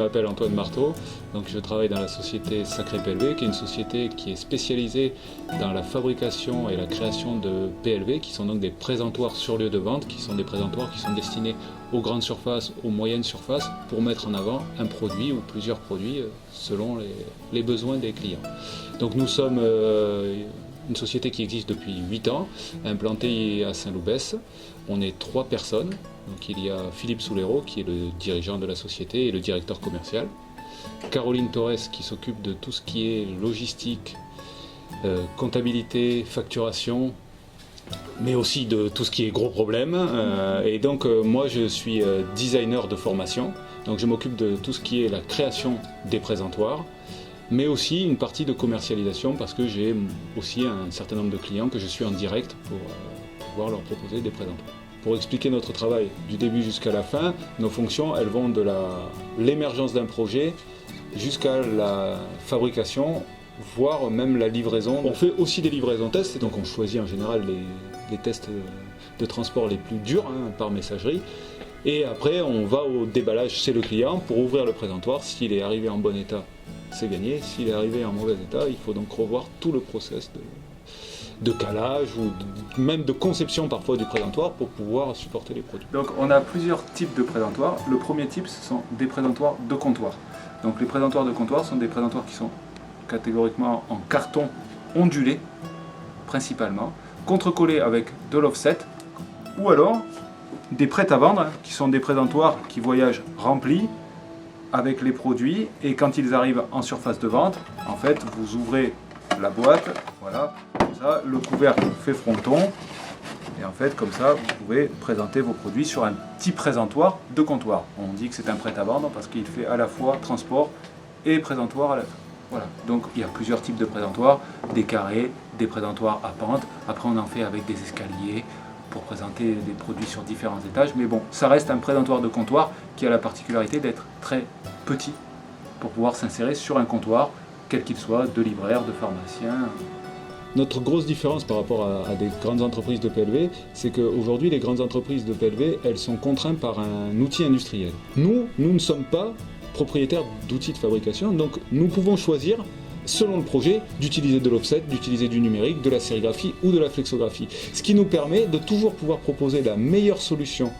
m'appelle Antoine Marteau, donc je travaille dans la société Sacré PLV, qui est une société qui est spécialisée dans la fabrication et la création de PLV, qui sont donc des présentoirs sur lieu de vente, qui sont des présentoirs qui sont destinés aux grandes surfaces, aux moyennes surfaces, pour mettre en avant un produit ou plusieurs produits selon les besoins des clients. Donc nous sommes une société qui existe depuis 8 ans, implantée à Saint-Loubès. On est 3 personnes. Donc il y a Philippe Soulero qui est le dirigeant de la société et le directeur commercial. Caroline Torres qui s'occupe de tout ce qui est logistique, comptabilité, facturation, mais aussi de tout ce qui est gros problèmes. Et donc moi je suis designer de formation, donc je m'occupe de tout ce qui est la création des présentoirs, mais aussi une partie de commercialisation parce que j'ai aussi un certain nombre de clients que je suis en direct pour pouvoir leur proposer des présentoirs. Pour expliquer notre travail du début jusqu'à la fin, nos fonctions elles vont de l'émergence d'un projet jusqu'à la fabrication, voire même la livraison. On fait aussi des livraisons tests, et donc on choisit en général les tests de transport les plus durs par messagerie. Et après on va au déballage chez le client pour ouvrir le présentoir. S'il est arrivé en bon état, c'est gagné. S'il est arrivé en mauvais état, il faut donc revoir tout le process de calage ou même de conception parfois du présentoir pour pouvoir supporter les produits. Donc on a plusieurs types de présentoirs. Le premier type, ce sont des présentoirs de comptoir. Donc les présentoirs de comptoir sont des présentoirs qui sont catégoriquement en carton ondulé, principalement, contre-collés avec de l'offset, ou alors des prêts à vendre, qui sont des présentoirs qui voyagent remplis avec les produits, et quand ils arrivent en surface de vente, en fait, vous ouvrez la boîte, voilà, comme ça, le couvercle fait fronton, et en fait, comme ça, vous pouvez présenter vos produits sur un petit présentoir de comptoir. On dit que c'est un prêt à vendre parce qu'il fait à la fois transport et présentoir à la fin. Voilà, donc il y a plusieurs types de présentoirs, des carrés, des présentoirs à pente, après on en fait avec des escaliers pour présenter des produits sur différents étages, mais bon, ça reste un présentoir de comptoir qui a la particularité d'être très petit pour pouvoir s'insérer sur un comptoir, quel qu'il soit, de libraire, de pharmacien. Notre grosse différence par rapport à des grandes entreprises de PLV, c'est qu'aujourd'hui les grandes entreprises de PLV, elles sont contraintes par un outil industriel. Nous ne sommes pas propriétaires d'outils de fabrication, donc nous pouvons choisir, selon le projet, d'utiliser de l'offset, d'utiliser du numérique, de la sérigraphie ou de la flexographie. Ce qui nous permet de toujours pouvoir proposer la meilleure solution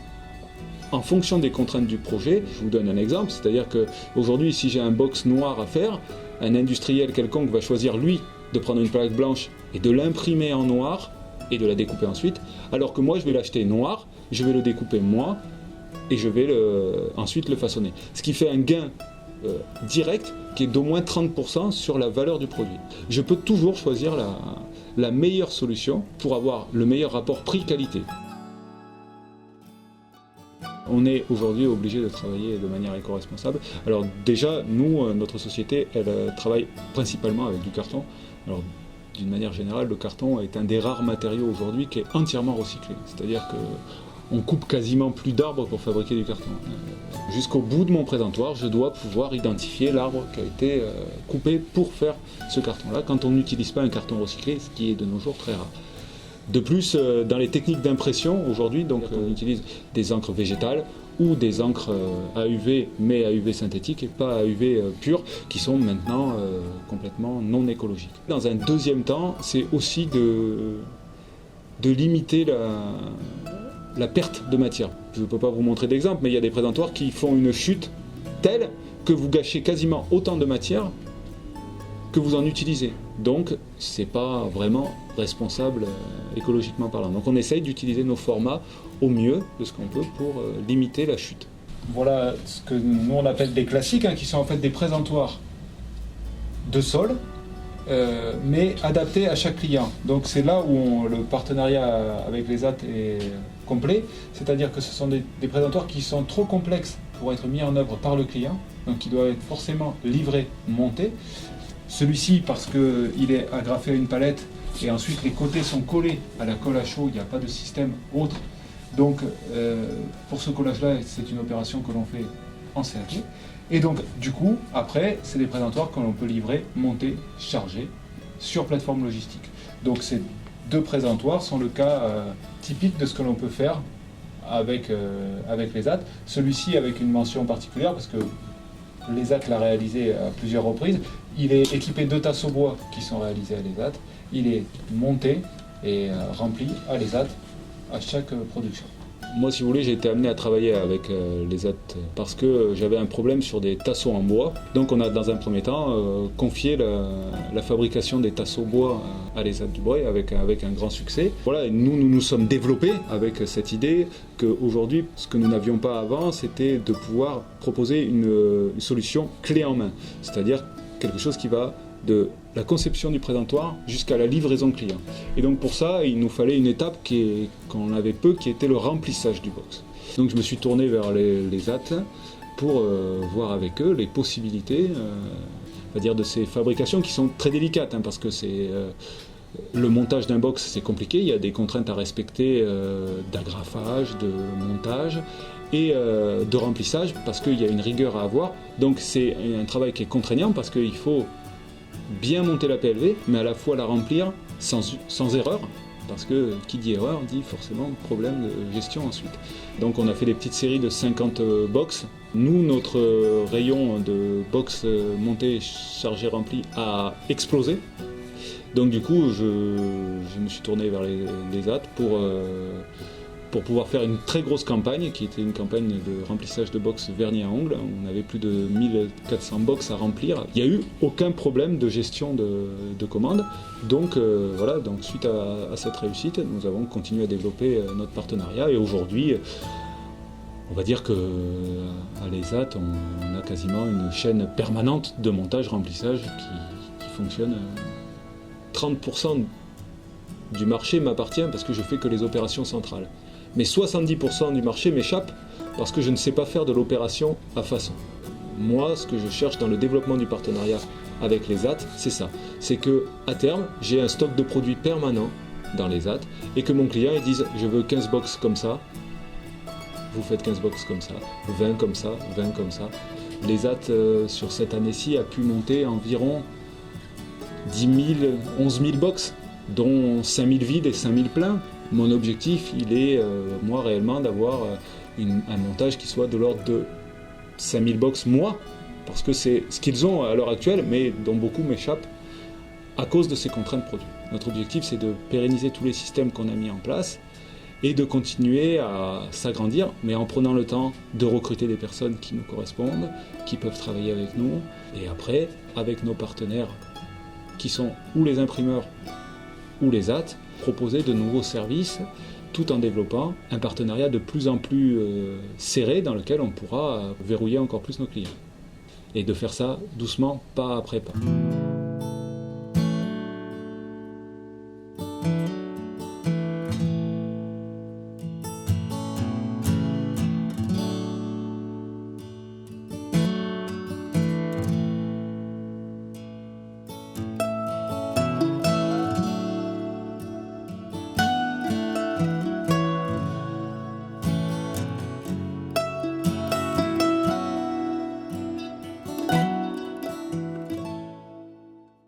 en fonction des contraintes du projet. Je vous donne un exemple, c'est-à-dire qu'aujourd'hui, si j'ai un box noir à faire, un industriel quelconque va choisir, lui, de prendre une plaque blanche et de l'imprimer en noir et de la découper ensuite, alors que moi, je vais l'acheter noir, je vais le découper moi, et je vais ensuite le façonner. Ce qui fait un gain direct qui est d'au moins 30% sur la valeur du produit. Je peux toujours choisir la meilleure solution pour avoir le meilleur rapport prix-qualité. On est aujourd'hui obligé de travailler de manière éco-responsable. Alors déjà, nous, notre société, elle travaille principalement avec du carton. Alors d'une manière générale, le carton est un des rares matériaux aujourd'hui qui est entièrement recyclé. C'est-à-dire qu'on coupe quasiment plus d'arbres pour fabriquer du carton. Jusqu'au bout de mon présentoir, je dois pouvoir identifier l'arbre qui a été coupé pour faire ce carton-là, quand on n'utilise pas un carton recyclé, ce qui est de nos jours très rare. De plus, dans les techniques d'impression, aujourd'hui, donc, on utilise des encres végétales ou des encres AUV, mais AUV synthétiques et pas AUV pures, qui sont maintenant complètement non écologiques. Dans un deuxième temps, c'est aussi de limiter la perte de matière. Je ne peux pas vous montrer d'exemple, mais il y a des présentoirs qui font une chute telle que vous gâchez quasiment autant de matière que vous en utilisez. Donc, c'est pas vraiment responsable écologiquement parlant. Donc, on essaye d'utiliser nos formats au mieux de ce qu'on peut pour limiter la chute. Voilà ce que nous on appelle des classiques, qui sont en fait des présentoirs de sol, mais adaptés à chaque client. Donc, c'est là où le partenariat avec les AT est complet, c'est-à-dire que ce sont des présentoirs qui sont trop complexes pour être mis en œuvre par le client, donc qui doivent être forcément livrés, montés. Celui-ci, parce qu'il est agrafé à une palette et ensuite les côtés sont collés à la colle à chaud, il n'y a pas de système autre. Donc pour ce collage-là, c'est une opération que l'on fait en CAT. Et donc du coup, après, c'est des présentoirs que l'on peut livrer, monter, charger sur plateforme logistique. Donc ces deux présentoirs sont le cas typique de ce que l'on peut faire avec les AT. Celui-ci avec une mention particulière parce que l'ESAT l'a réalisé à plusieurs reprises. Il est équipé de tasseaux bois qui sont réalisés à l'ESAT. Il est monté et rempli à l'ESAT à chaque production. Moi, si vous voulez, j'ai été amené à travailler avec l'ESAT parce que j'avais un problème sur des tasseaux en bois. Donc on a dans un premier temps confié la fabrication des tasseaux bois à l'ESAT du Breuil avec un grand succès. Voilà, et nous sommes développés avec cette idée qu'aujourd'hui, ce que nous n'avions pas avant, c'était de pouvoir proposer une solution clé en main. C'est-à-dire quelque chose qui va de la conception du présentoir jusqu'à la livraison client. Et donc pour ça, il nous fallait une étape qu'on avait peu, qui était le remplissage du box. Donc je me suis tourné vers les AT pour voir avec eux les possibilités on va dire de ces fabrications qui sont très délicates, parce que le montage d'un box, c'est compliqué, il y a des contraintes à respecter d'agrafage, de montage et de remplissage, parce qu'il y a une rigueur à avoir. Donc c'est un travail qui est contraignant, parce qu'il faut bien monter la PLV, mais à la fois la remplir sans erreur, parce que qui dit erreur dit forcément problème de gestion ensuite. Donc on a fait des petites séries de 50 box. Nous, notre rayon de box monté, chargé, rempli a explosé. Donc du coup, je me suis tourné vers les AT pour pouvoir faire une très grosse campagne, qui était une campagne de remplissage de box vernis à ongles. On avait plus de 1400 box à remplir. Il n'y a eu aucun problème de gestion de commandes. Donc voilà, donc suite à cette réussite, nous avons continué à développer notre partenariat. Et aujourd'hui, on va dire qu'à l'ESAT, on a quasiment une chaîne permanente de montage-remplissage qui fonctionne. 30% du marché m'appartient parce que je fais que les opérations centrales. Mais 70% du marché m'échappe parce que je ne sais pas faire de l'opération à façon. Moi, ce que je cherche dans le développement du partenariat avec les AT, c'est ça. C'est qu'à terme, j'ai un stock de produits permanent dans les AT et que mon client il dise « je veux 15 box comme ça », vous faites 15 box comme ça, 20 comme ça, 20 comme ça. Les AT sur cette année-ci a pu monter environ 10 000, 11 000 box, dont 5 000 vides et 5 000 pleins. Mon objectif, il est, moi, réellement, d'avoir un montage qui soit de l'ordre de 5 000 box mois, parce que c'est ce qu'ils ont à l'heure actuelle, mais dont beaucoup m'échappent à cause de ces contraintes produits. Notre objectif, c'est de pérenniser tous les systèmes qu'on a mis en place et de continuer à s'agrandir, mais en prenant le temps de recruter des personnes qui nous correspondent, qui peuvent travailler avec nous, et après, avec nos partenaires qui sont ou les imprimeurs ou les AT, proposer de nouveaux services tout en développant un partenariat de plus en plus serré dans lequel on pourra verrouiller encore plus nos clients. Et de faire ça doucement, pas après pas.